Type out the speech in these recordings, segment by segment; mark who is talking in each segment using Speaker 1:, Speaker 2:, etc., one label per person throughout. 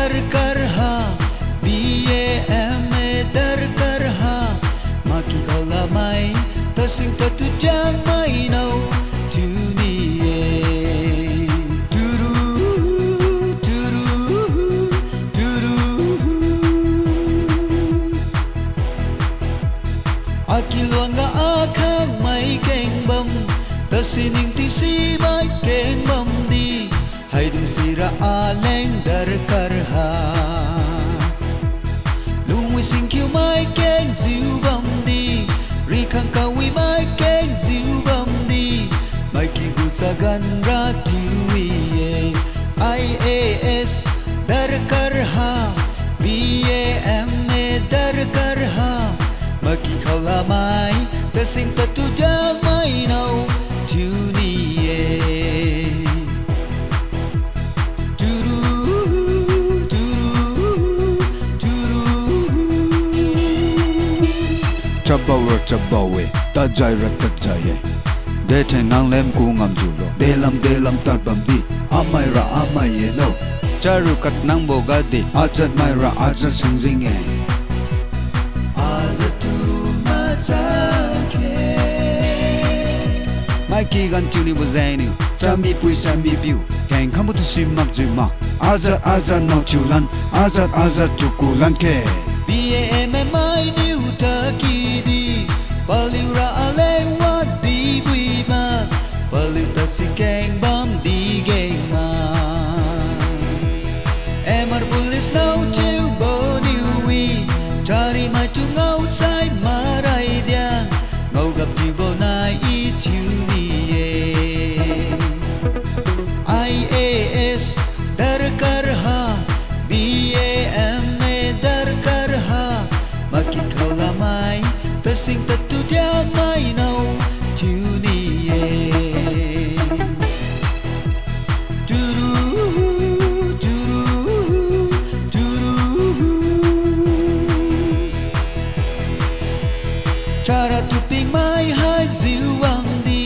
Speaker 1: दरकार हा BAMA दरकार हा maki kala mai tasing tatu jang mai nau dunia duru duru duru akiluanga akha mai keng bam tasining ti si mai keng bam di hai dum sira aleng dरकार ha lungwi sing kiu mai keng ziu bam di ri khang ka wi mai keng ziu bam di mai ki bu sa gan ra ti IAS दरकार ha BAMA दरकार ha maki khala mai tasing tatu jang mai nau dunia
Speaker 2: chabawe ta jai rat ta jai de the nang lem ku ngam ju lo de lam tat bam bi amai ra amai ye no charu kat nang bo ga de ajat mai ra ajat sing jing ye
Speaker 1: azatu mazake
Speaker 2: mai ki gan tu ni bo zai ni sami pui sami biu keng kham tu sim mak ju ma azat no chu lan azat chu ku lan ke
Speaker 1: BAMA mai new ta ki di baliu ra aleng wat bi bui ma baliu ta si keng bam di geng ma emar pulis nau chiu bo niu wi cari mai tu ngau sai marai dia ngau gap ti bo nai i tu ni ye IAS दरकार ha BAMA दरकार ha maki khala mai tasing tatu jang mai nau dunia duru duru duru cara tuping mai hai ziu wang di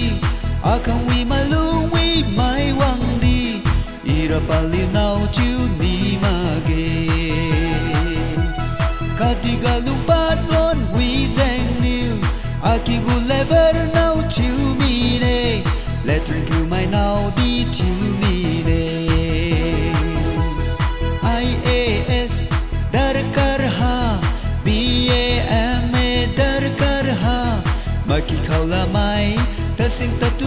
Speaker 1: akan wi malu wi mai wang di ira pali nau chiu ni mage katiga lumpat non wi zeng niu aki gu lever nau chiu mi ne lettering ku mai nau di chiu mi ne IAS दरकार ha BAMA दरकार ha maki khala mai tasing tatu